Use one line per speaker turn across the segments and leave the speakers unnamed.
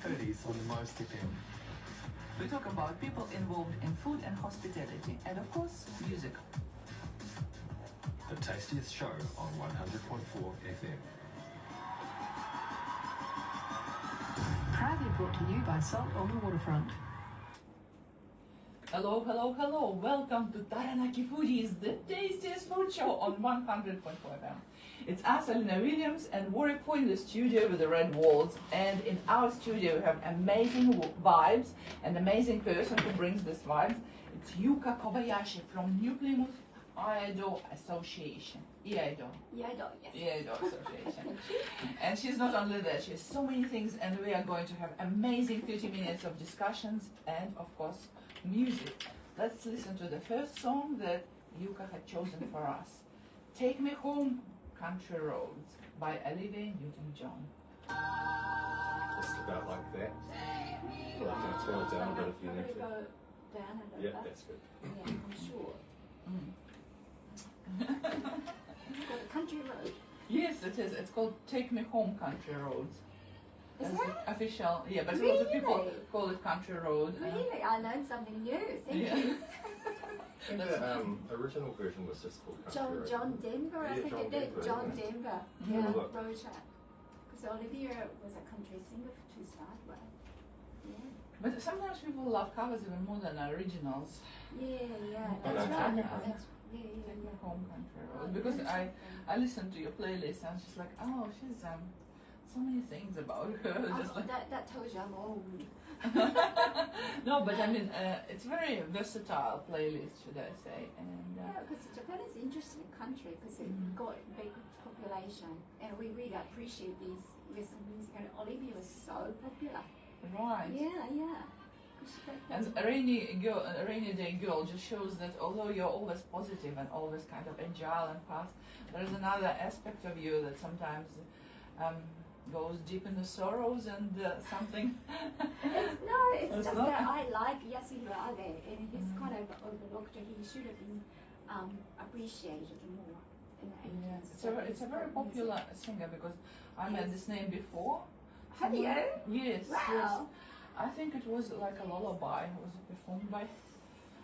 Foodies on the Most FM.
We talk about people involved in food and hospitality, and of course, music.
The tastiest show on 100.4 FM.
Proudly brought to you by Salt on the Waterfront.
Hello, hello, hello. Welcome to Taranaki Foodies, the tastiest food show on 100.4 FM. It's us, Alina Williams, and Warwick Foy in the studio with the red walls. And in our studio, we have amazing vibes, an amazing person who brings these vibes. It's Yuka Kobayashi from New Plymouth Iaido Association. Iaido.
Iaido, yes.
Iaido Association. And she's not only that, she has so many things, and we are going to have amazing 30 minutes of discussions and, of course, music. Let's listen to the first song that Yuka had chosen for us. Take Me Home, Country Roads by Olivia Newton-John.
Just about like that. Well, I can turn it down a bit if you need to.
Go down a little
Yeah,
bit.
that's good.
Yeah, I'm sure. It's called a country road.
Yes, it is. It's called Take Me Home, Country Roads.
Is
That's
that?
the official, yeah, but a lot of people
Really?
call it Country Road.
Really? I learned something new. Thank
Yeah.
you.
I think the original version was just called Country Road.
John Denver, I
Yeah,
think
John
it did.
Denver,
John
yeah.
Denver.
Mhm.
Yeah,
Look.
wrote it. Because Olivia was a country singer to start with. Yeah.
But sometimes people love covers even more than originals.
Yeah, yeah.
Oh,
That's
no,
right.
Country
That's, yeah, yeah,
Take Me
yeah.
Home, Country
I
Road. Because
learned
I listened to your playlist and she's like, oh, she's so many things about her. Just like
that tells you I'm old.
no, but I mean, it's very versatile playlist, should I say? And
Yeah, because Japan is an interesting country because it
Mhm.
got a big population, and we really appreciate these Western music. And Olivia was so popular.
right.
Yeah, yeah. 'Cause
And a rainy day girl just shows that although you're always positive and always kind of agile and fast, there is another aspect of you that sometimes goes deep in the sorrows and something.
it's
It's
just
not-
that I like Yasuhiro Abe, and he's
Mhm.
kind of overlooked. He should have been appreciated more in the 80s.
Yeah, it's a very popular singer because I met this name before.
Have you?
Yes, yes.
Wow.
I think it was like a lullaby. It was performed by.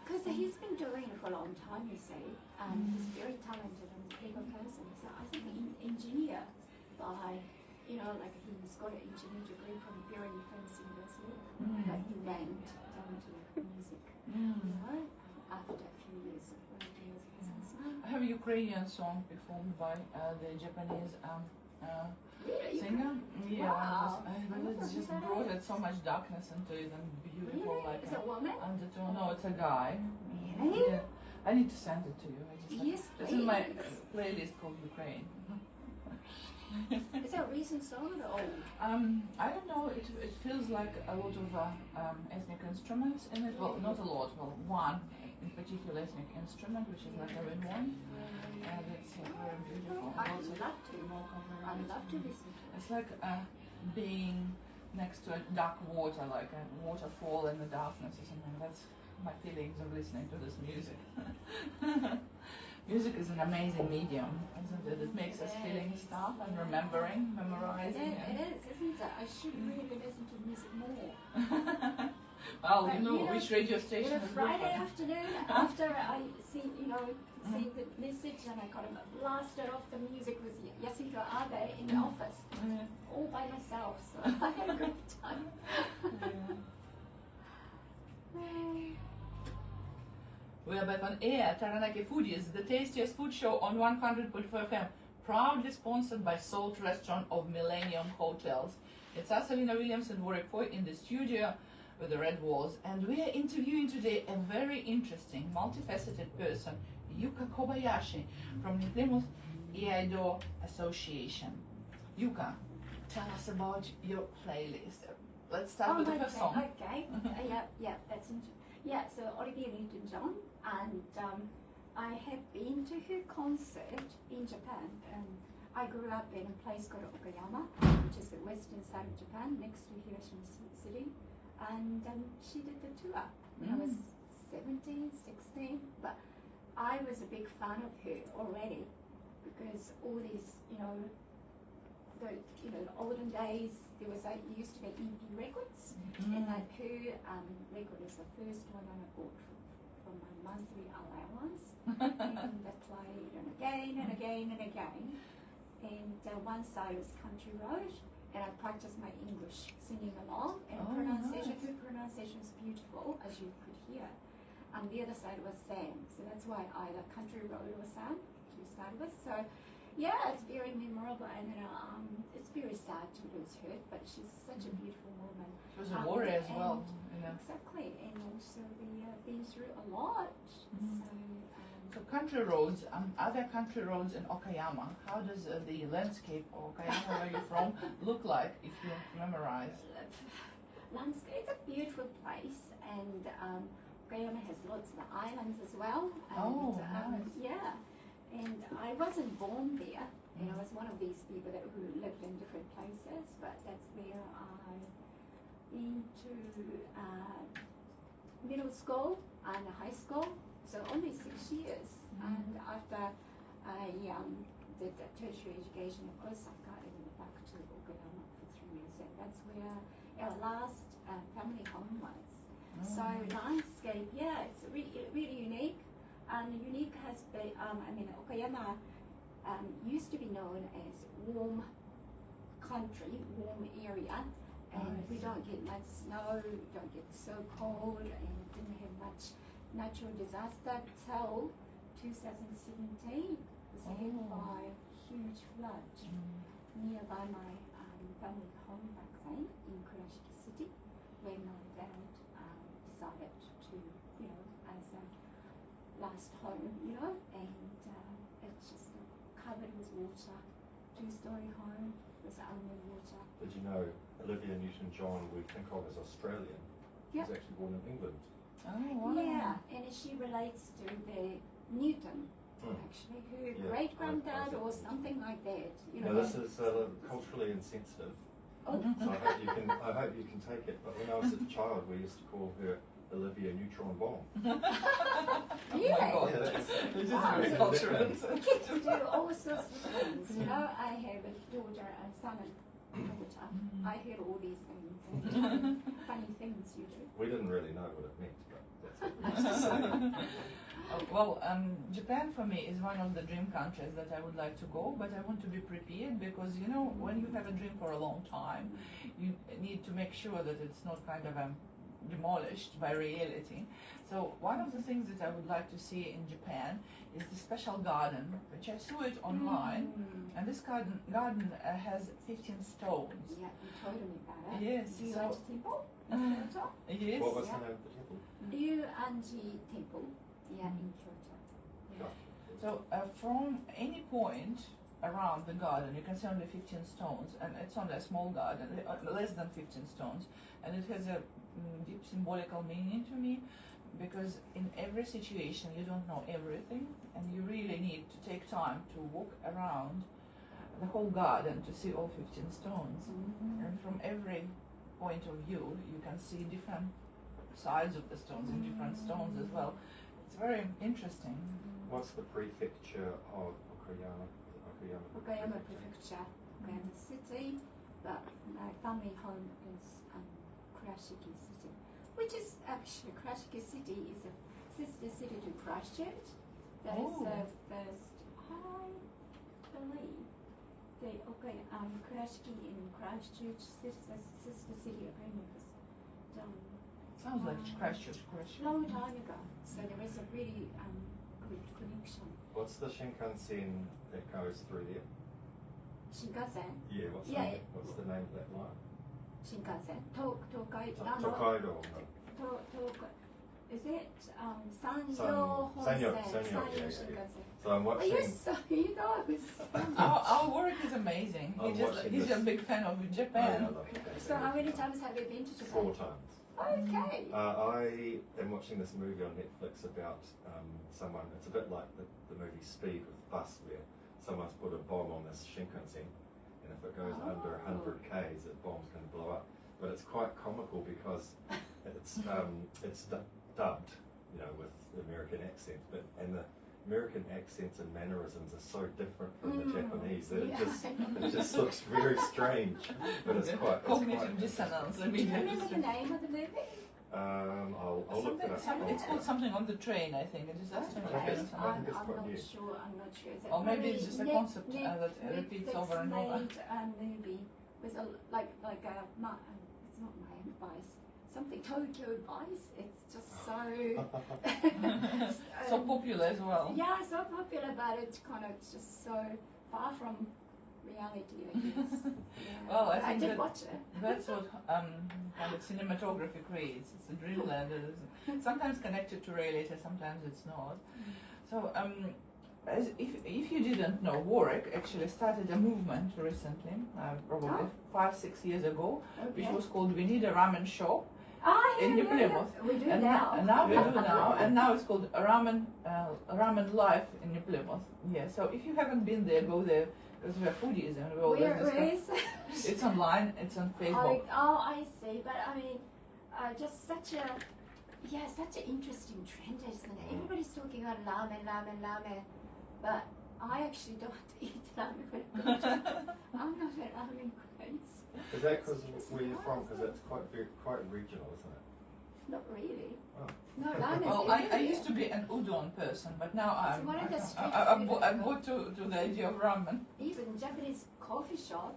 Because he's been doing it for a long time, you see. He's very talented and clever person. So I think an engineer by, like he's got an engineering degree from a very famous university, but he went down to music, after a few years of working as a businessman.
I have a Ukrainian song performed by the Japanese
Really?
singer. Yeah,
Wow.
and it just brought it so much darkness into it and beautiful
Really?
like
Is it a woman?
undertone. No, it's a guy.
Really?
Yeah. I need to send it to you. I just
Yes,
it's in my
please.
playlist called Ukraine.
Is that a recent song or old?
I don't know. It feels like a lot of ethnic instruments in it. Well, not a lot. Well, one in particular ethnic instrument, which is like a wind horn, and it's very beautiful.
I'd
Lots of
love to.
vocal
I'd love to
varieties.
listen to it.
It's like being next to a dark water, like a waterfall in the darkness or something. That's my feelings of listening to this music. Music is an amazing medium, isn't it? It makes us feeling stuff and remembering, memorizing.
It is, isn't it? I should really listen to music more.
Well,
But
you know
you know,
which radio station
On a
is
Friday
good
afternoon, after I see the message and I kind of blasted off the music with Yasuhiro Abe in the office,
for.
all by myself, so I had a great time.
We are back on air, Taranaki Foodies, the tastiest food show on 100.4 FM, proudly sponsored by Salt Restaurant of Millennium Hotels. It's us, Alina Williams and Warwick Foy in the studio with the red walls, and we are interviewing today a very interesting, multifaceted person, Yuka Kobayashi from New Plymouth Iaido Association. Yuka, tell us about your playlist. Let's start with the first song.
Okay. That's interesting. Yeah, so Olivia Newton-John, and I have been to her concert in Japan. I grew up in a place called Okayama, which is the western side of Japan, next to Hiroshima City, and she did the tour when I was 17, 16, but I was a big fan of her already because all these, the olden days, there used to be EP records, and that her record is the first one I bought from my monthly allowance, and I played and again and again and again. And one side was Country Road, and I practiced my English singing along, and pronunciation,
nice.
her pronunciation was beautiful, as you could hear. And the other side was Sam, so that's why either Country Road or Sam to start with. So yeah, it's very memorable, and it's very sad to lose her, but she's such a beautiful woman.
She was a warrior as
and-
well, you know.
Exactly, and also been through a lot.
So country roads, are there country roads in Okayama? How does the landscape of Okayama, where you're from, look like if you memorize?
Landscape is a beautiful place, and Okayama has lots of islands as well. And,
Nice.
Yeah, and I wasn't born there, and I was one of these people who lived in different places, but that's where I been to middle school and high school, so only 6 years. And after I did the tertiary education in Osaka, I went back to Okayama for 3 years, and that's where our last family home was. So landscape, yeah, it's really unique. And unique has been, Okayama used to be known as warm country, warm area, and we don't get much snow, don't get so cold, and didn't have much natural disaster till 2017. It was hit by a huge flood nearby my family home back then in Kurashiki City, where my dad decided to, as a last home, and it's just covered with water, 2-story home with only water.
Did you know Olivia Newton-John, we think of as Australian,
Yeah.
was actually born in England.
Oh, wow.
Yeah, and she relates to the Newton, actually, her great granddad or something like that.
Now this is culturally insensitive,
Oh,
so I hope you can take it. But when I was a child, we used to call her Olivia Neutron Bomb.
really?
God.
Yeah, that's-
This is
Wow.
very cultural.
Kids do all sorts of things, I have a daughter and son and daughter. I hear all these things and funny things you do.
We didn't really know what it meant, but that's what we used to say.
Japan for me is one of the dream countries that I would like to go, but I want to be prepared because when you have a dream for a long time, you need to make sure that it's not kind of demolished by reality. So one of the things that I would like to see in Japan is the special garden, which I saw it online, and this garden has 15 stones.
Yeah, you told me about it.
Yes,
Do you
so-
like the temple in Kyoto?
Yes.
What was the name of the temple?
Ryuanji Temple, in Kyoto. Yeah.
So from any point around the garden, you can see only 15 stones, and it's only a small garden, less than 15 stones, and it has a deep symbolical meaning to me, because in every situation you don't know everything, and you really need to take time to walk around the whole garden to see all 15 stones. And from every point of view, you can see different sides of the stones and different stones as well. It's very interesting.
What's the prefecture of Okayama?
Okayama Prefecture, Okayama City, but my family home is Kurashiki City, which is actually Kurashiki City is a sister city to Christchurch. That is the first, I believe, Kurashiki in Christchurch, sister city agreement was done
Sounds like Christchurch.
long time ago. So there is a really good connection.
What's the Shinkansen that goes through there?
Shinkansen,
Yeah, what's the name of that line?
Shinkansen, Tokaido.
Tokaido.
Is it Sanyo
Sanyo,
Sanyo
yeah.
Shinkansen?
So I'm
Oh,
watching.
yes, you know.
Our work is amazing.
I'm watching
He's a
this.
big fan of
Oh, yeah,
Japan.
I love Japan.
So how many times have you been to Japan?
4 times.
Okay.
I am watching this movie on Netflix about someone. It's a bit like the movie Speed with Bus, where someone's put a bomb on this Shinkansen, and if it goes under 100 k's, the bomb's going to blow up. But it's quite comical because it's dubbed, with the American accent. And the American accents and mannerisms are so different from the Japanese that
Yeah.
it just looks very strange. But it's quite.
Cognitive dissonance.
Do you remember the name of the movie?
I'll look it up.
It's called something on the train, I think. It is just on the
Okay.
train or
I
something.
think it's
I'm
quite
not
new.
sure. I'm not sure. Is it
Or maybe
really
it's just a concept that repeats over and over.
made a movie with a like a it's not Miami Vice, something Tokyo Vice. It's just so
So popular as well.
Yeah, so popular, but it's kind of just so far from reality, I guess. Yeah.
Well, I
But
think
did
that-
watch it.
That's what kind of cinematography creates. It's a dreamland. It is sometimes connected to reality, sometimes it's not. So, if you didn't know, Warwick actually started a movement recently, probably
Oh.
5-6 years ago, which
Okay.
was called "We Need a Ramen Shop"
Ah,
in
yeah,
New
yeah, yeah.
Plymouth.
We do
And
now.
and now we do now, and now it's called Ramen Life in New Plymouth. Yeah. So if you haven't been there, go there because we're foodies and we always
Where
discuss.
is?
It's online. It's on Facebook.
I see. But I mean, just such an interesting trend, isn't it? Everybody's talking about ramen, but I actually don't eat ramen when I go to. I'm not a ramen craze.
Is that because where you're from? Because it's quite regional, isn't it?
Not really.
Oh.
No, ramen.
Well, I used to be an udon person, but now
It's one of the street
I'm
food
bought to the idea of ramen.
Even Japanese coffee shop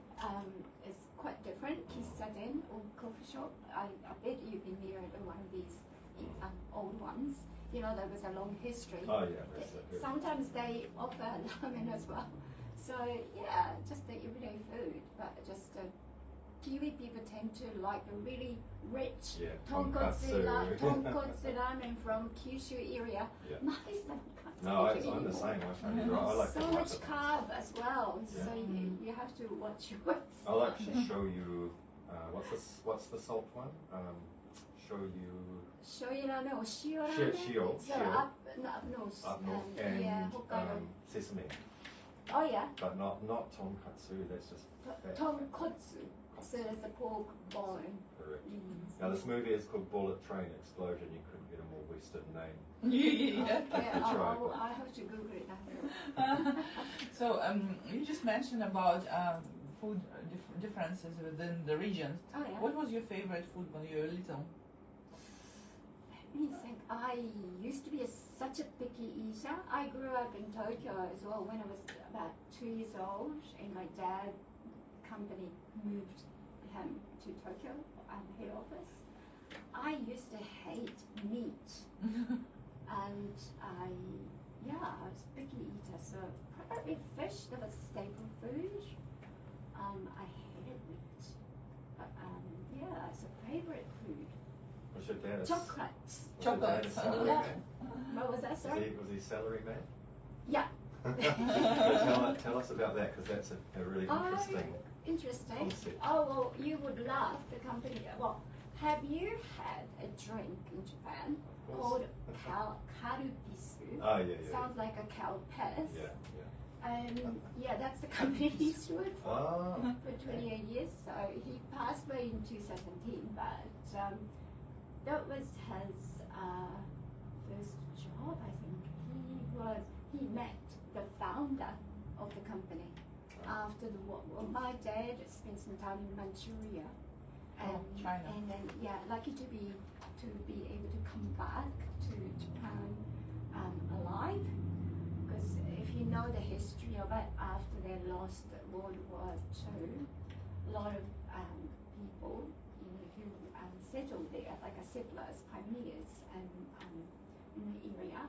is quite different. Kissaden or coffee shop. I bet you've been near one of these old ones. You know, there was a long history.
Oh yeah, that's it. Good.
Sometimes they offer ramen as well. So yeah, just the everyday food, but just Kiwi people tend to like the really rich
Yeah,
tonkotsu
tonkatsu.
ramen from Kyushu area.
Yeah.
Nice tonkatsu.
No, I'm the same. I like
So
to
much carb as well,
Yeah.
so you have to watch your words.
I'll actually show you. What's the salt one? Show you
Shoyu ramen or shio ramen.
Shio.
So
Shio.
up north.
up north and
yeah, Hokkaido.
sesame,
Oh yeah,
but not tonkatsu. That's just fat.
tonkotsu. So it's a pork bone.
Correct.
Mm.
Now this movie is called Bullet Train Explosion. You couldn't get a more Western name.
Yeah.
Yeah,
That's right.
I have to Google it after.
So you just mentioned about food differences within the regions.
Oh yeah.
What was your favorite food when you were little?
Let me think. I used to be such a picky eater. I grew up in Tokyo as well when I was about 2 years old, and my dad company moved him to Tokyo, head office. I used to hate meat, and I was a picky eater. So probably fish. That was staple food. I hated meat, but it's a favorite food.
Was your dad a
Chocolates.
was your dad a
Chocolates.
salary
Yeah.
man?
What was that, sorry?
Was he salary man?
Yeah.
Tell us about that because that's a really interesting.
Interesting.
Concept.
Oh, well, you would love the company. Well, have you had a drink in Japan
Of course.
called karupisu?
Oh yeah.
Sounds like a cow piss.
Yeah.
That's the company he used to work for
Oh.
for 28 years. So he passed away in 2017, but that was his first job, I think. He met the founder of the company after the war. Well, my dad spent some time in Manchuria, and
China.
and then lucky to be able to come back to Japan alive. Because if you know the history of it, after they lost World War II, a lot of people who settled there, like settlers, pioneers, and in the area,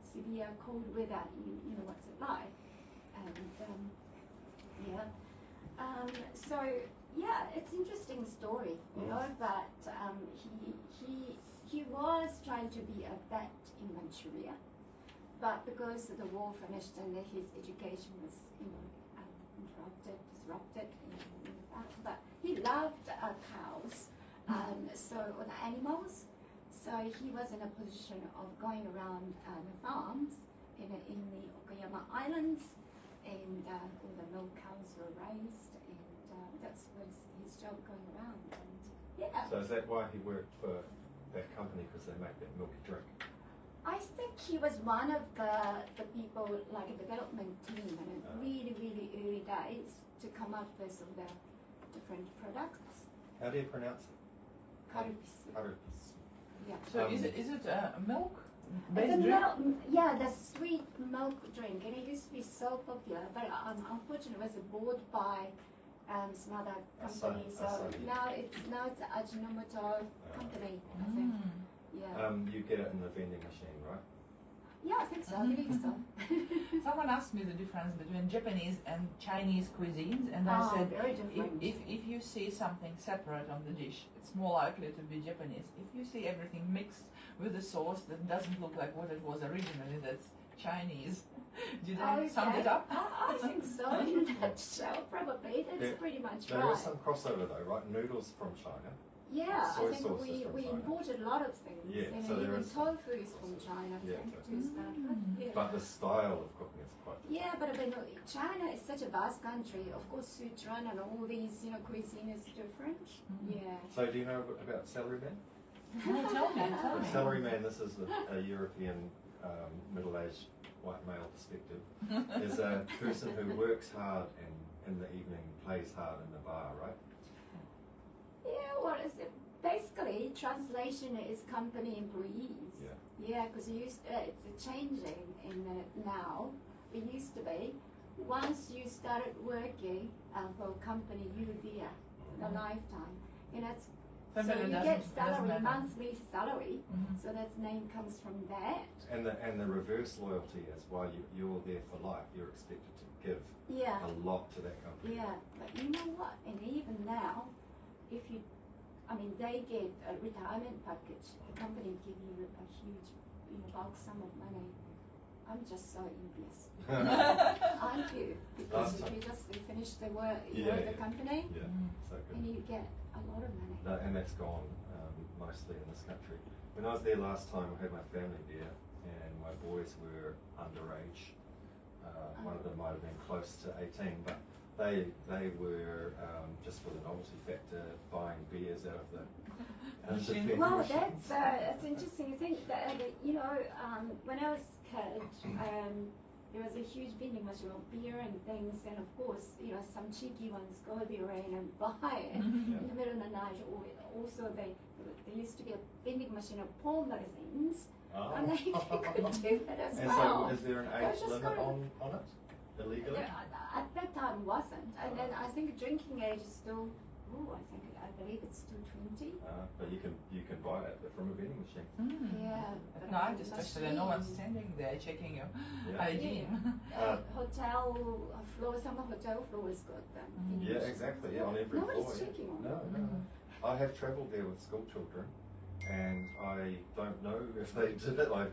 severe cold weather, you know what's it like, and it's interesting story, you know. But he was trying to be a vet in Manchuria, but because the war finished and his education was disrupted, but he loved cows, or the animals. So he was in a position of going around the farms in the Okayama Islands, and all the milk cows were raised, and that was his job going around. And
So is that why he worked for that company because they make that milky drink?
I think he was one of the people, like a development team, and really, really early days to come up with all the different products.
How do you pronounce it?
Karupisu.
Karupisu.
Yeah.
So is it milk
The
based drink?
milk, yeah, the sweet milk drink, and it used to be so popular, but unfortunately it was bought by some other company. So
Asahi.
now it's an Ajinomoto company, I think. Yeah.
You get it in the vending machine, right?
Yeah, I think so. I believe so.
Someone asked me the difference between Japanese and Chinese cuisines, and I said,
very different.
if you see something separate on the dish, it's more likely to be Japanese. If you see everything mixed with a sauce that doesn't look like what it was originally, that's Chinese. Did I sum it up?
I think so. In a nutshell, probably. That's pretty much
There
right.
is some crossover though, right? Noodles from China.
Yeah,
soy
I think
sauce is from
we
China.
imported a lot of things.
Yeah,
and
so there
even
is-
tofu is from China, I
Yeah,
think,
exactly.
to start with. Yeah.
But the style of cooking is quite different.
Yeah, but China is such a vast country. Of course, Sichuan and all these, cuisine is different. Yeah.
So do you know about celery man?
No, tell me.
The celery man, this is a European middle-aged white male perspective, is a person who works hard and in the evening plays hard in the bar, right?
Yeah, what is it? Basically, translation is company employees.
Yeah.
Yeah, because it's changing in now. It used to be once you started working for a company, you were there the lifetime, and that's so
Family
you get
doesn't
salary,
matter.
monthly salary.
Mhm.
So that name comes from that.
And the reverse loyalty is while you're there for life, you're expected to give
Yeah,
a lot to that company.
yeah. But you know what? And even now, if you, they get a retirement package. The company give you a huge, bulk sum of money. I'm just so envious. Aren't you? Because
Awesome.
you just finish the work,
Yeah,
the
yeah.
company,
Yeah, so good.
and you get a lot of money.
No, and that's gone mostly in this country. When I was there last time, I had my family there, and my boys were underage. One of them might have been close to 18, but they were just for the novelty factor buying beers out of the vending
Well,
machine.
that's interesting. I think that when I was a kid, there was a huge vending machine of beer and things, and of course, some cheeky ones go there and buy it in the middle of the night. Or also, there used to be a vending machine of porn magazines,
Oh.
and they could do that as
And
well.
so, is there an
I
age
just
limit
got-
on it illegally?
At that time wasn't, and then I think drinking age is still. I believe it's still 20.
But you can buy it from a vending machine.
Yeah.
At night, especially, no one's standing there checking your
Yeah.
hygiene.
Hotel floor, some hotel floors got them.
Yeah, exactly. Yeah, on every
Nobody's
floor. Yeah.
checking on
No,
them.
no. I have travelled there with school children, and I don't know if they did it. I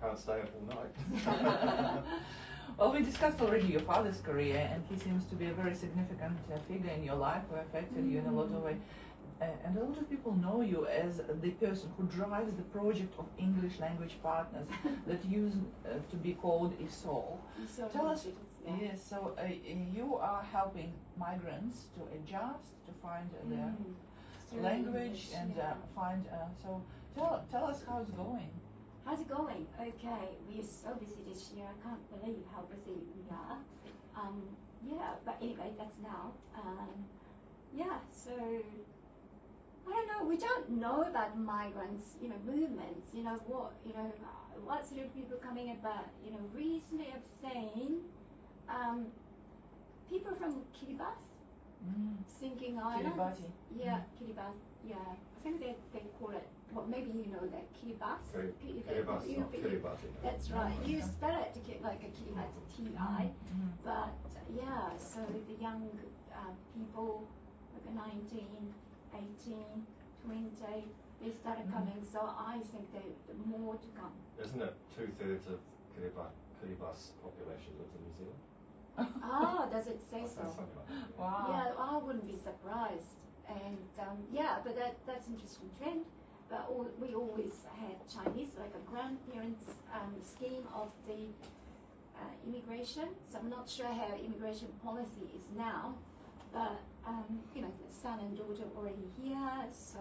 can't stay up all night.
Well, we discussed already your father's career, and he seems to be a very significant figure in your life, who affected you in a lot of ways. And a lot of people know you as the person who drives the project of English language partners that used to be called ISOL.
So
Tell us,
yeah.
yes, so you are helping migrants to adjust, to find their
Through
language
English,
and
yeah.
find, so tell us how it's going.
How's it going? Okay, we are so busy this year. I can't believe how busy we are. Yeah, but anyway, that's now. Yeah, so I don't know. We don't know about migrants, movements. What sort of people coming about. Recently I've seen people from Kiribati, Sinking Islands.
Kiribati.
Yeah, Kiribati. Yeah, I think they call it. Well, maybe you know that Kiribati.
Kiribati, not Kiribati.
That's right. You spell it like a Kiribati, T-I. But yeah, so the young people, like 19, 18, 20, they started coming. So I think there more to come.
Isn't it 2/3 of Kiribati population lives in New Zealand?
Ah, does it say so?
Something like that.
Wow.
Yeah, I wouldn't be surprised. And yeah, but that's an interesting trend. But we always had Chinese, like a grandparents' scheme of the immigration. So I'm not sure how immigration policy is now, but the son and daughter already here, so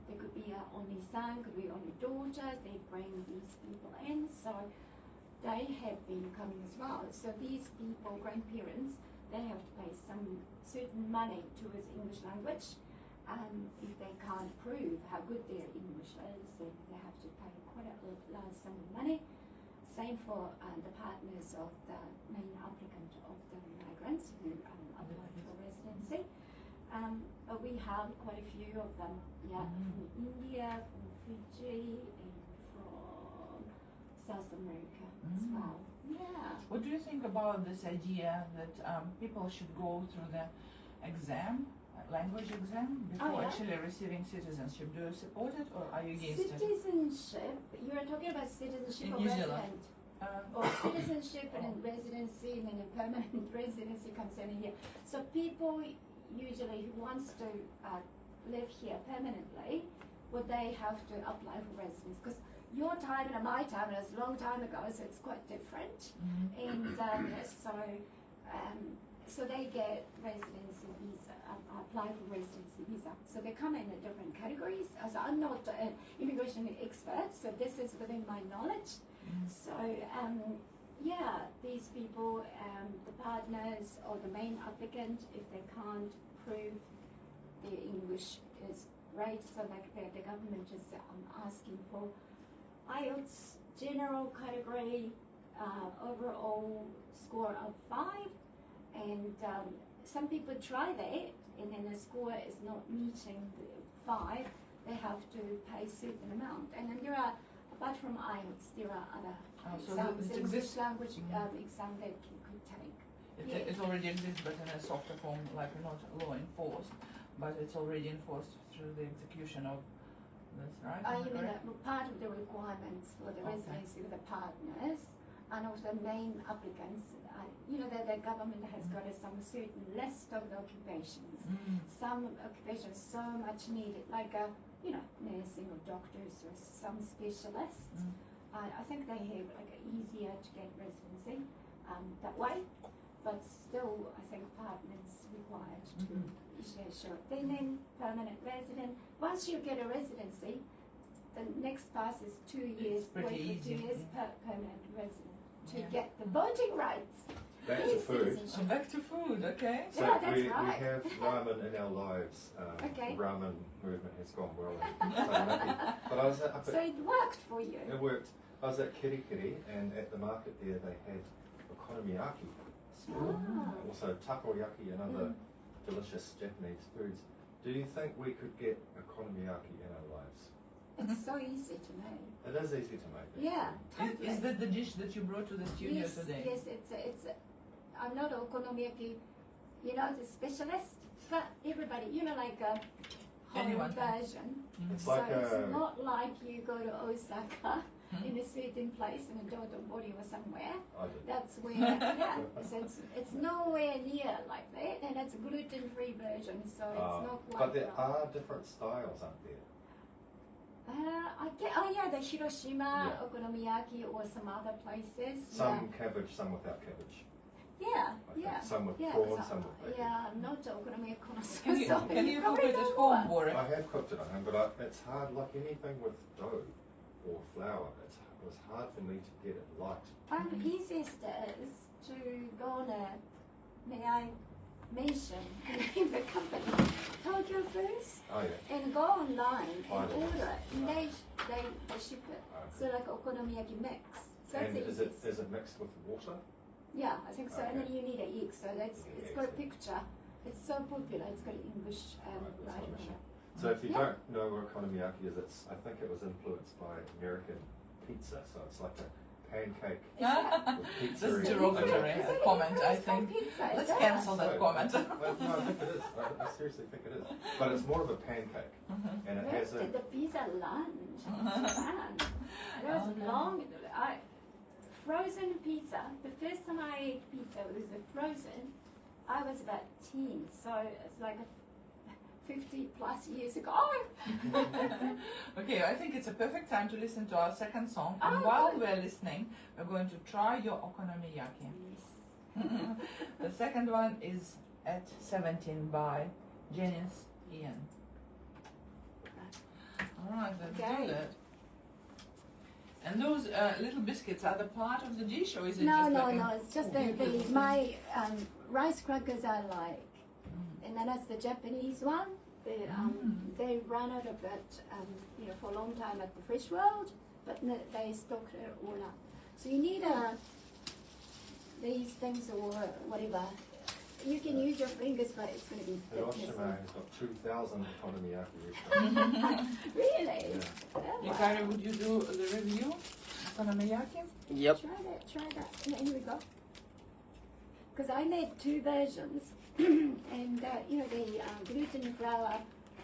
There could be an only son, could be only daughter. They bring these people in, so they have been coming as well. So these people, grandparents, they have to pay some certain money towards English language. If they can't prove how good their English is, then they have to pay quite a large sum of money. Same for the partners of the main applicant of the migrants who apply for residency. But we have quite a few of them, from India, from Fiji, and from South America as well. Yeah.
What do you think about this idea that people should go through the exam, language exam, before actually receiving citizenship? Do you support it or are you against it?
Citizenship, you are talking about citizenship
In
or
New Zealand.
resident? Or citizenship and then residency and then a permanent residency comes in here. So people usually who wants to live here permanently, would they have to apply for residence? Because your time and my time is a long time ago, so it's quite different. And so they get residency visa, apply for residency visa. So they come in different categories. So I'm not an immigration expert, so this is within my knowledge. So these people, the partners or the main applicant, if they can't prove their English is great, so like the government is asking for IELTS general category overall score of 5, and some people try that, and then the score is not meeting the 5, they have to pay a certain amount. And then there are, apart from IELTS, there are other exams, English language exam that you could take.
It already exists, but in a softer form, like not law enforced, but it's already enforced through the execution of this, right?
You mean part of the requirements for the residency with the partners and of the main applicants, the government has got some certain list of occupations. Some occupations so much needed, like nursing or doctors or some specialists. I think they have easier to get residency that way, but still I think partners required to show it. Then permanent resident. Once you get a residency, the next pass is 2 years,
pretty
wait for 2
easy.
years per permanent resident to get the voting rights.
Back to food.
So back to food, okay?
So
Yeah, that's
we
right.
have ramen in our lives.
Okay.
Ramen movement has gone well in Taranaki. But I was up
So
at,
it worked for you.
it worked. I was at Kirikiri, and at the market there they had okonomiyaki. Also takoyaki and other delicious Japanese foods. Do you think we could get okonomiyaki in our lives?
It's so easy to make.
It is easy to make.
Yeah, totally.
Is that the dish that you brought to the studio
yes,
today?
Yes, it's. I'm not an okonomiyaki, the specialist, but everybody, like a home
Anyone can.
version.
It's
So
like
it's
a
not like you go to Osaka in a certain place in a Dodobori or somewhere.
I did.
That's where, so it's nowhere near like that, and it's a gluten-free version, so it's not like.
But there are different styles, aren't there?
The Hiroshima okonomiyaki or some other places.
Some cabbage, some without cabbage.
Yeah,
I think.
yeah.
Some with
Yeah,
prawn,
'cause
some with bacon.
I'm not an okonomiyaki connoisseur.
Can you cook
probably
it at
know
home,
more.
Warren?
I have cooked it at home, but it's hard, like anything with dough or flour, it was hard for me to get it light.
Easiest is to go on may I mention the name of the company, Tokyo Foods,
Oh yeah.
and go online
Oh,
and
yeah.
order it, and they ship it.
Okay.
So like okonomiyaki mix. So
And
that's
is
the
it
easiest.
mixed with water?
Yeah, I think so. And then
Okay.
you need an egg. So it's
Yeah,
got a
eggs.
picture. It's so popular. It's got English
Right, that's
writing
what
on
I
it.
So if you
Yeah.
don't know what okonomiyaki is, I think it was influenced by American pizza, so it's like a pancake with pizza.
That's
in it.
derogatory
Is it
comment, I
influenced by
think.
pizza? Is
Let's
that-
cancel that comment.
No, I think it is. I seriously think it is. But it's more of a pancake, and it
Where
has
did the pizza lunch in Japan? There was long, frozen pizza. The first time I ate pizza was frozen. I was about 10, so it's like 50 plus years ago.
Okay, I think it's a perfect time to listen to our second song. And
Oh,
while
good.
we're listening, we're going to try your okonomiyaki.
Yes.
The second one is At 17 by Janice Ian. right, let's
Okay.
do that. And those little biscuits are the part of the dish, or is it
No,
just
no,
like
no. It's just my rice crackers I like, and then that's the Japanese one. They ran out of that, for a long time at the Fresh World, but they stocked it all up. So you need these things or whatever. You can use your fingers, but it's going to be
Hiroshima has got 2,000 okonomiyaki restaurants.
Really?
Yeah.
Oh, wow.
Yukari, would you do the review? Okonomiyaki?
Yep.
Try that. Here we go. Because I made 2 versions, and the gluten flour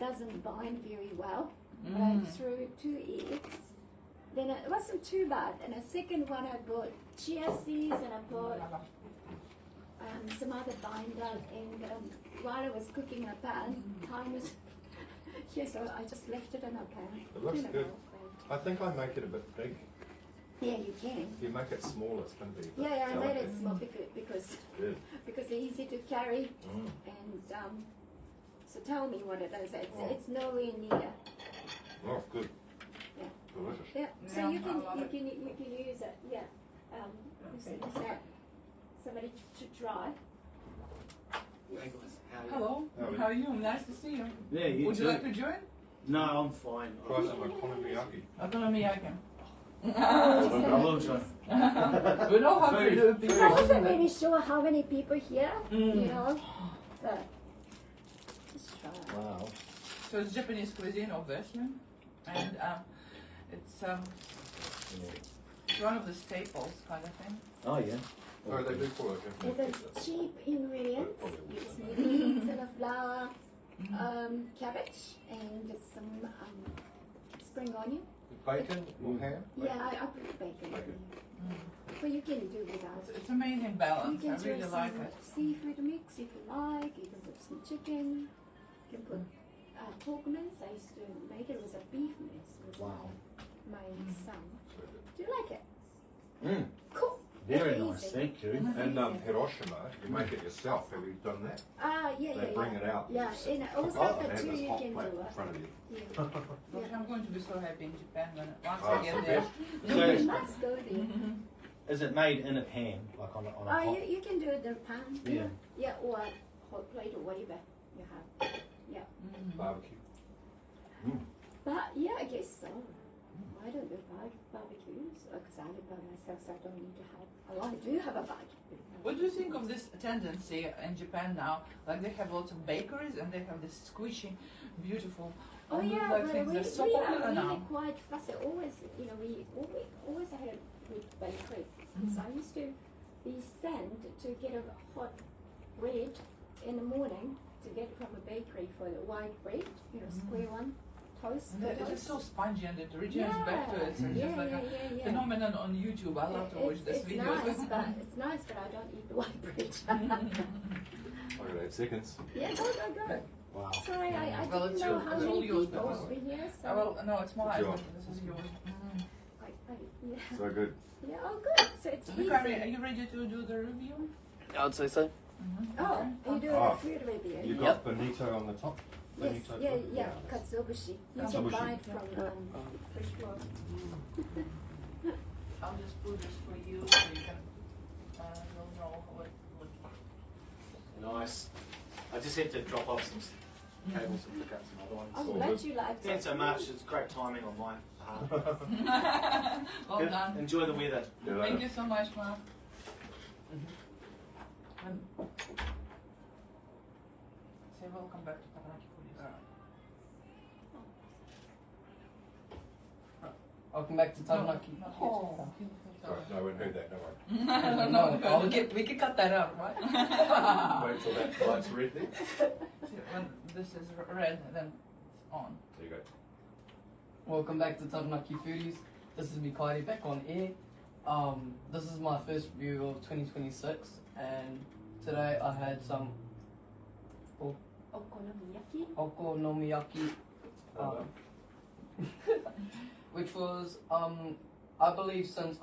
doesn't bind very well. But I threw 2 eggs. Then it wasn't too bad. And the second one I bought chia seeds and I bought some other binder. And while I was cooking in a pan, time was so I just left it in a pan.
It looks good. I think I make it a bit big.
Yeah, you can.
If you make it smaller, it's going to be.
Yeah, I made it
delicate.
small
Good.
because they're easy to carry. And so tell me what it is. It's nowhere near.
Oh, it's good.
Yeah.
Delicious.
Yeah. So
Yeah,
you can
I love it.
use it. Yeah.
Okay.
Is that somebody to try?
Hello, how are you? Nice to see you.
Yeah, you
Would
too.
you like to join?
No, I'm fine.
Try some okonomiyaki.
Okonomiyaki.
I will try.
We know how to do it.
I wasn't really sure how many people here. But just try.
Wow.
So it's Japanese cuisine, obviously, and it's one of the staples, kind of thing.
Oh yeah.
Oh, they do call it
With
Japanese
the
pizza.
cheap ingredients,
Probably
you
would.
just need eggs and a flour, cabbage, and just some spring onion.
Bacon or ham?
Yeah, I put bacon.
Bacon.
But you can do without.
It's amazing
You
balance.
can
I really
put
like
some
it.
seafood mix if you like. You can put some chicken. You can put pork mince. I used to make it. It was a beef mince with
Wow.
my son. Do you like it?
Mm.
Cool.
Very
It's
nice,
easy.
thank you.
And Hiroshima, you make it yourself. Have you done that?
Yeah,
They bring it out.
Yeah, in
Oh,
Osaka
they have
too,
this
you
hot
can
plate
do
in
it.
front of you.
Yeah.
Gosh, I'm going to be so happy in Japan when once
Oh,
I
it's
get
the
there.
best.
You must go there.
Is it made in a pan, like on a hot?
You can do it in a pan.
Yeah.
Yeah, or a hot plate or whatever you have.
Barbecue.
But yeah, I guess so. I don't do barbecues because I live by myself, so I don't need to have. I do have a barbecue.
What do you think of this tendency in Japan now? Like they have lots of bakeries and they have this squishy, beautiful.
Oh
look
yeah,
like
but
things.
we
They're so
are
popular
really
now.
quite fussy. Always, we always had a good bakery. So I used to be sent to get a hot bread in the morning to get from a bakery for the white bread, square one, toast.
And it is so spongy and it returns back to it. So it's
yeah,
just like a
yeah.
phenomenon on YouTube. I love to watch this
It's
video.
nice, but I don't eat the white bread.
I got 8 seconds.
Yeah, go.
Wow.
Sorry, I
Well,
didn't
it's
know
your-
how
it's all
many
yours,
people
but-
over here. So
Well, no, it's mine.
Sure.
This is yours.
yeah.
So good.
Yeah, oh good. So it's easy.
Yukari, are you ready to do the review?
I would say so.
Oh, you do
Oh.
a food review.
You got bonito on the top?
Yes,
Bonito
yeah,
top?
yeah, katsuobushi. You can
Katsuobushi.
buy it from Fresh World.
I'll just put this for you so you can you'll know what.
Nice. I just had to drop off some cables and pick up some other ones.
I'm
All
glad
good.
you liked it.
Thanks so much. It's great timing on my behalf.
Well done.
Enjoy the weather.
Thank you so much, Mark. Say welcome back to Taranaki Foodies.
Welcome back to Taranaki.
Oh.
Sorry, no one heard that, don't worry.
I don't know.
Oh, we can cut that out, right?
Wait till that light's red there.
When this is red, then it's on.
There you go.
Welcome back to Taranaki Foodies. This is Mikari back on air. This is my first review of 2026, and today I had some
Okonomiyaki.
okonomiyaki,
Well
which was I believe since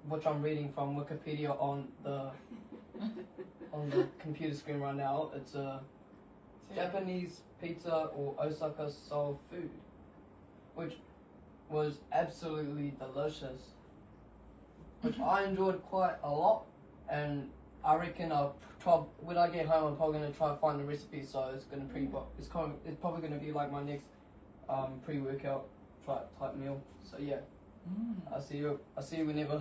which I'm reading from Wikipedia on the computer screen right now, it's a Japanese pizza or Osaka soul food, which was absolutely delicious, which I enjoyed quite a lot, and I reckon when I get home I'm probably gonna try to find the recipe. So it's probably gonna be like my next pre-workout type meal. So yeah. I'll see you whenever.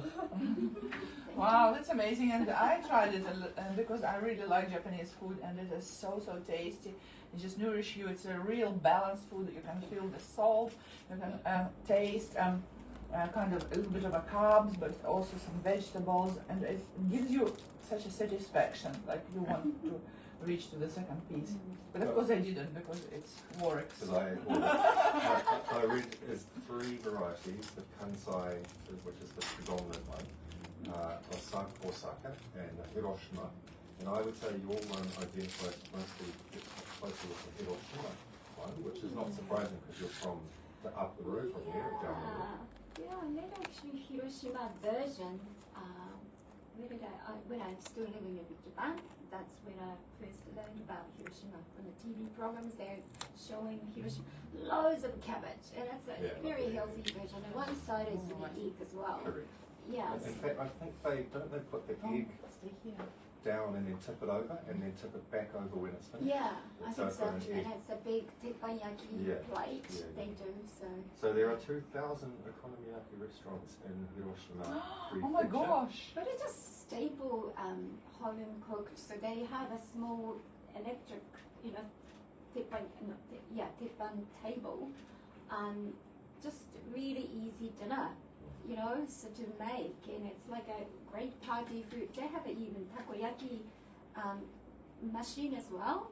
Wow, that's amazing. And I tried it because I really like Japanese food, and it is so tasty. It just nourishes you. It's a real balanced food. You can feel the salt, you can taste kind of a little bit of a carbs, but also some vegetables, and it gives you such a satisfaction, like you want to reach to the second piece. But of course I didn't, because it's works.
Because I read there's 3 varieties: the Kansai, which is the predominant one, Osaka, and Hiroshima. And I would say your one identifies mostly closer with the Hiroshima one, which is not surprising because you're from up the road from here, down the road.
Yeah, and then actually Hiroshima version. When I'm still living in Japan, that's when I first learned about Hiroshima. On the TV programs, they're showing Hiroshima, loads of cabbage, and it's a very healthy version. And one side is the egg as well.
Correct.
Yes.
In fact, I think they put the egg down and then tip it over and then tip it back over when it's finished.
Yeah, I
So
think
it's
so.
got an egg.
And it's a big teppanyaki plate. They do so.
So there are 2,000 okonomiyaki restaurants in Hiroshima.
Oh my gosh!
But it's just staple home cooked. So they have a small electric, teppan table, just really easy dinner, so to make, and it's like a great party food. They have even takoyaki machine as well,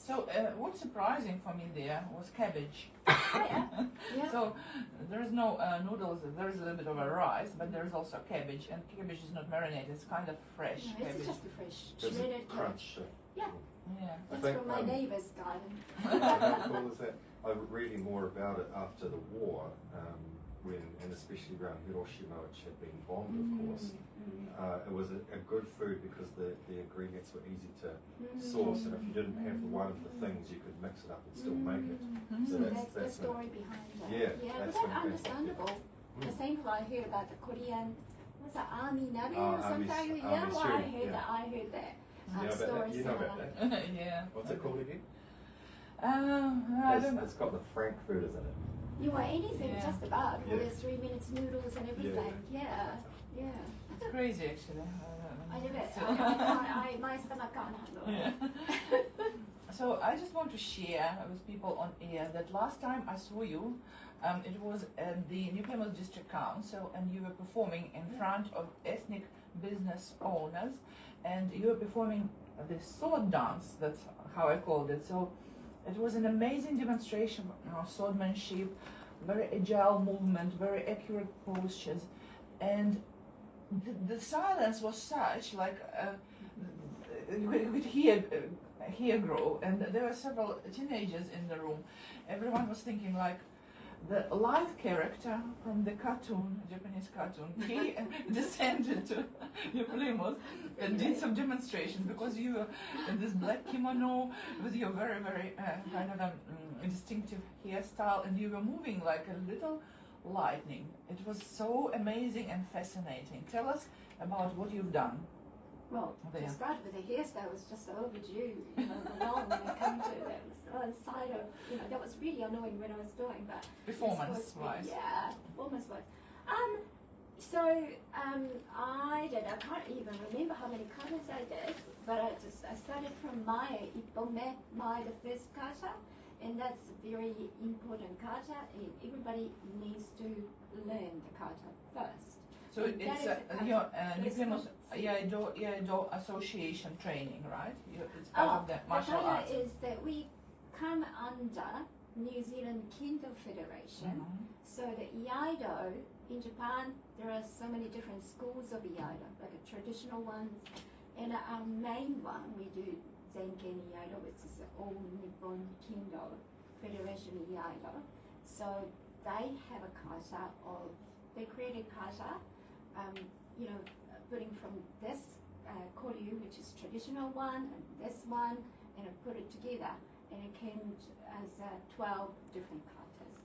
So it's
what's surprising for me there was cabbage.
yeah.
So there is no noodles. There is a little bit of a rice, but there is also cabbage, and cabbage is not marinated. It's kind of fresh
No,
cabbage.
it's just a fresh
There's a
shredded cabbage.
crunch.
Yeah.
Yeah.
I
That's
think,
from my neighbour's garden.
How cool is that? I was reading more about it after the war, and especially around Hiroshima, which had been bombed, of course. It was a good food because the ingredients were easy to source, and if you didn't have one of the things, you could mix it up and still make it.
So that's the story behind it.
Yeah,
but
that's
that's
fantastic.
understandable. The same thing I heard about the Korean, was it army nabe or
Army
something?
stew,
I heard
yeah.
that. I heard that.
You know about
story
that? You know about
similar.
that?
Yeah.
What's it called again?
I don't know.
It's got the Frankfurters in it.
You want anything,
Yeah.
just about.
Yeah.
With 3 minutes noodles and everything. Yeah.
It's crazy actually.
I love it.
So-
My stomach can't handle it.
Yeah. So I just want to share with people on air that last time I saw you, it was at the New Plymouth District Council, and you were performing in front of ethnic business owners, and you were performing the sword dance. That's how I called it. So it was an amazing demonstration of swordmanship, very agile movement, very accurate postures, and the silence was such, like we could hear grow, and there were several teenagers in the room. Everyone was thinking like the light character from the cartoon, Japanese cartoon, he descended to New Plymouth and did some demonstration, because you were in this black kimono with your very, very kind of distinctive hairstyle, and you were moving like a little lightning. It was so amazing and fascinating. Tell us about what you've done.
Well,
There.
to start with, the hairstyle was just overdue. The long when it came to that side of, that was really annoying when I was doing that.
Performance-wise.
Yeah, performance-wise. So I can't even remember how many katas I did, but I started from my ippome, the first kata, and that's a very important kata, and everybody needs to learn the kata first.
So
And that
it's
is the kata.
your New
It's
Plymouth
not-
Iaido Association training, right? It's part of the martial
the
arts.
kata is that we come under New Zealand Kendo Federation.
Mhm.
So the Iaido in Japan, there are so many different schools of Iaido, like a traditional ones, and our main one we do Zenken Iaido, which is the All Nippon Kendo Federation Iaido. So they have a kata they created kata, putting from this koryu, which is traditional one, and this one, and I put it together, and it came as 12 different katas.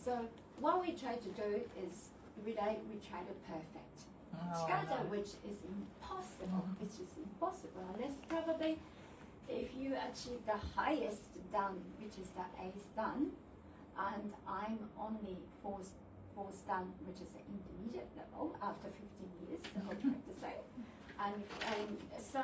So what we try to do is every day we try to perfect. Chikata, which is impossible, unless probably if you achieve the highest dan, which is the eighth dan, and I'm only fourth dan, which is the intermediate level after 15 years of practicing. And so,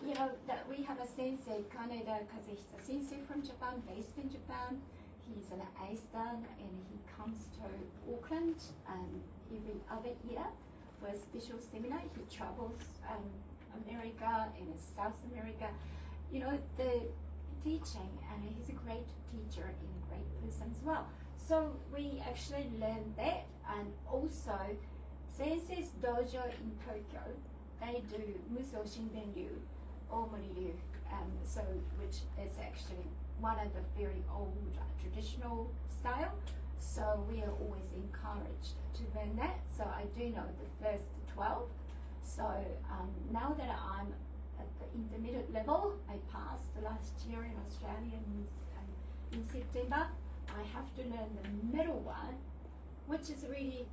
you know, that we have a sensei, Kaneda Kazuhisa sensei from Japan, based in Japan. He's an eighth dan, and he comes to Auckland every other year for a special seminar. He travels America and South America. You know, the teaching, and he's a great teacher and a great person as well. So we actually learned that, and also Sensei's dojo in Tokyo, they do Muso Shinben-ryu, Omori-ryu, so which is actually one of the very old traditional style. So we are always encouraged to learn that. So I do know the first 12. So now that I'm at the intermediate level, I passed last year in Australia in September. I have to learn the middle one, which is really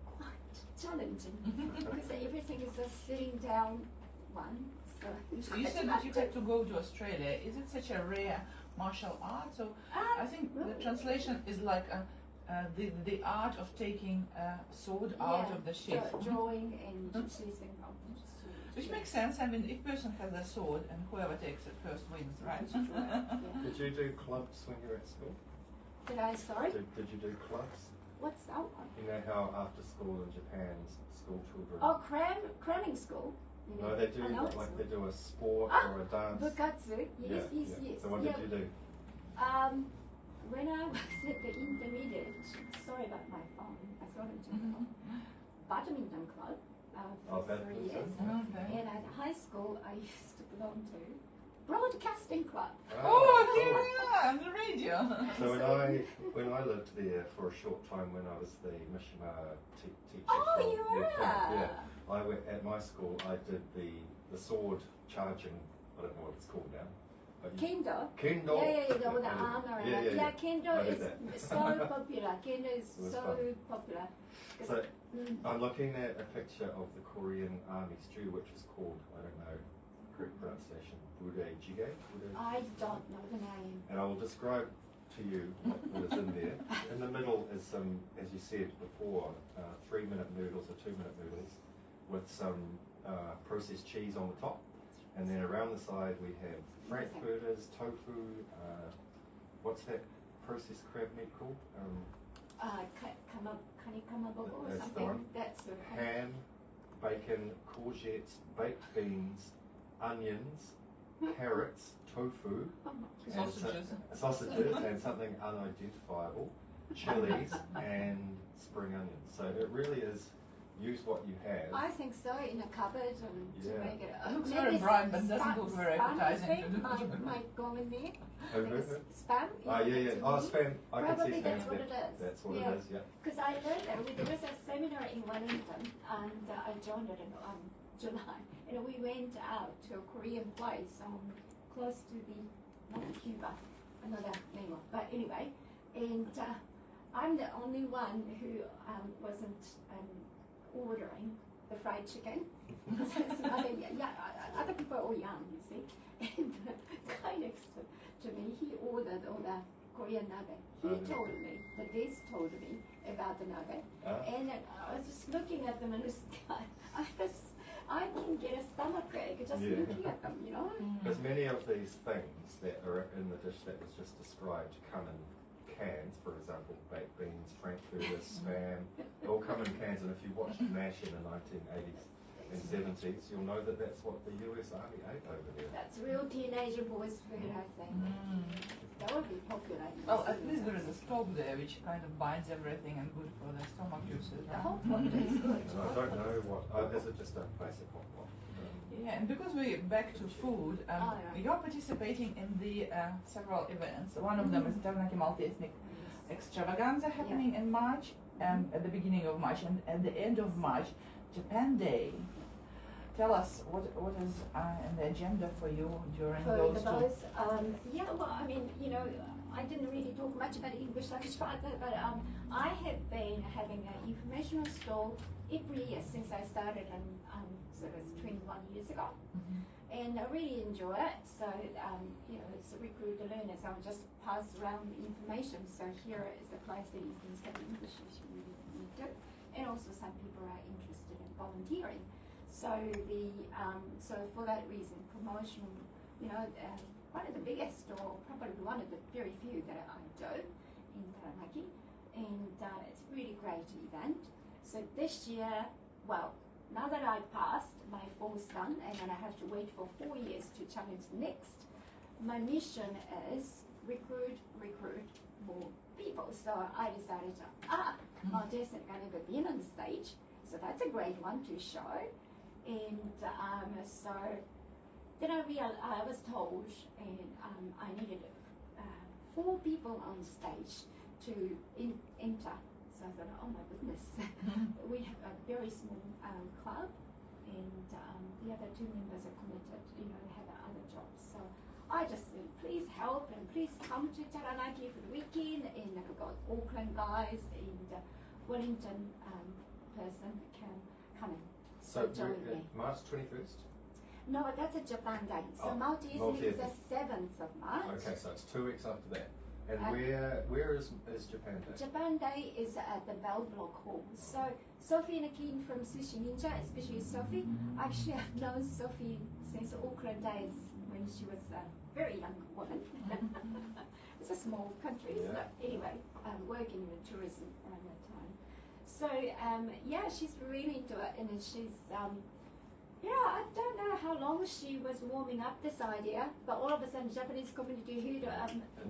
quite challenging because everything is just sitting down one.
So you said that you had to go to Australia. Is it such a rare martial art? So I think the translation is like the art of taking a sword out of the sheath.
Drawing and seizing of the sword.
Which makes sense. I mean, if person has a sword and whoever takes it first wins, right?
Did you do clubs when you were at school?
Did I, sorry?
Did you do clubs?
What's that one?
You know how after school in Japan, school children...
Oh, cramming school? You
No,
mean?
they do like they do a sport or a dance.
Bukatsu, yes.
So what did you do?
When I was at the intermediate, sorry about my phone, I thought it was phone. Badminton club for 3 years.
Okay.
And at high school, I used to belong to broadcasting club.
Oh, yeah, on the radio.
So when I lived there for a short time when I was the Mishima teacher.
Oh,
from
you were?
UK, yeah. I went at my school. I did the sword charging. I don't know what it's called now.
Kendo.
Kendo.
Yeah, with the armor.
Yeah.
Kendo
I did
is so popular. Kendo is
was
so
fun.
popular.
So I'm looking at a picture of the Korean army stew, which is called, I don't know, correct pronunciation, Bude Jjigae.
I don't know the name.
And I will describe to you what is in there. In the middle is some, as you said before, 3-minute noodles or 2-minute noodles with some processed cheese on the top. And then around the side we have frankfurters, tofu, what's that processed crab meat called?
Kani kamaboko or
That's the
something.
one.
That's the
Ham, bacon, courgettes, baked beans, onions, carrots, tofu, and sausages and something unidentifiable, chilies and spring onions. So it really is use what you have.
I think so, in a cupboard and to
Yeah.
make it.
It looks
maybe
very bright, but doesn't
spam-
look very
spam
appetizing.
thing might go in there.
Who?
Spam.
Oh yeah. Oh, spam. I can see
Probably
spam.
that's what it is.
That's what
Yeah.
it is. Yeah.
Because I heard that there was a seminar in Wellington, and I joined it in July, and we went out to a Korean place close to the not Cuba, another name, but anyway, and I'm the only one who wasn't ordering the fried chicken. Other people are all young, you see, and the guy next to me, he ordered all the Korean nugget. He told me, the guest told me about the nugget, and I was just looking at them and just, I can get a stomach ache just looking at them, you know.
Because many of these things that are in the dish that was just described come in cans. For example, baked beans, frankfurters, spam, they all come in cans. And if you watched MASH in the 1980s and 70s, you'll know that that's what the US Army ate over there.
That's real teenager boys food, I think. That would be popular.
Well, at least there is a stove there which kind of binds everything and good for the stomach juices.
The
Right?
whole pot is good.
And I don't know what. Is it just a basic hot pot?
Yeah, and because we're back to food,
yeah.
you're participating in the several events. One of them is Taranaki Multi-Ethnic Extravaganza happening in March, at the beginning of March, and at the end of March, Japan Day. Tell us what is in the agenda for you during
For
those
the
two.
boys, well, I mean, you know, I didn't really talk much about English language writer, but I have been having an informational stall every year since I started, so that's 21 years ago. And I really enjoy it. So, it's a recruit the learners. I'll just pass around the information. So here is the place that you can study English if you really need to. And also some people are interested in volunteering. So so for that reason, promotional, one of the biggest, or probably one of the very few that I do in Taranaki. And it's a really great event. So this year, well, now that I passed my fourth son and then I have to wait for 4 years to challenge next, my mission is recruit more people. So I decided Mount Jason going to be on the stage. So that's a great one to show. And so then I was told and I needed 4 people on stage to enter. So I thought, oh my goodness, we have a very small club, and the other 2 members are committed, they have other jobs. So I just said, please help and please come to Taranaki for the weekend. And I've got Auckland guys and Wellington person can come in.
So
join me.
March 21st?
No, that's a Japan Day. So
Oh,
Mount Jason
Mount
is the
Jason.
7th of March.
Okay, so it's 2 weeks after that. And
Uh,
where is Japan Day?
Japan Day is at the Bell Block Hall. So Sophie and Akin from Sushi Ninja, especially Sophie, actually I've known Sophie since Auckland days when she was a very young woman. It's a small country,
Yeah.
but anyway, working in tourism around that time. So she's really into it, and then she's I don't know how long she was warming up this idea, but all of a sudden Japanese community heard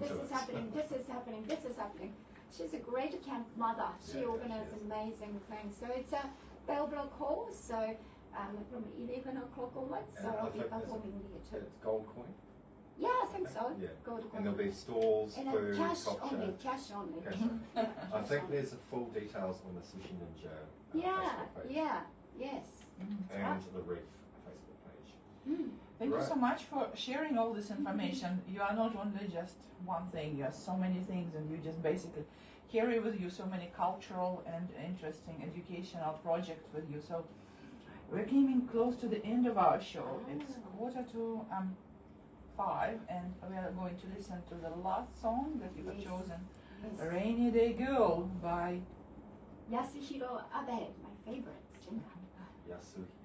this is happening, this is happening, this is happening. She's a great camp mother. She
Yeah,
organizes
she is.
amazing things. So it's a Bell Block Hall, so from 11 o'clock onwards, so
And I
I'll be
think there's
performing there too.
It's gold coin.
Yeah, I think so.
Yeah.
Gold
And there'll be
coin.
stalls,
And
food,
cash
cocktail.
only, cash only.
Cash only. I think there's a full details on the Sushi Ninja Facebook page.
Yes.
And the Reef Facebook page.
Mm.
Thank you
Right.
so much for sharing all this information. You are not only just one thing, you are so many things, and you just basically carry with you so many cultural and interesting educational projects with you. So we're coming close to the end of our show. It's 4:45, and we are going to listen to the last song that you have
Yes.
chosen,
Yes.
Rainy Day Girl by
Yasuhiro Abe, my favorite singer.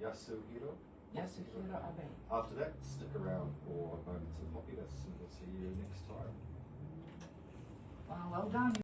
Yasuhiro.
Yasuhiro Abe.
After that, stick around for moments of happiness, and we'll see you next time.
Well done.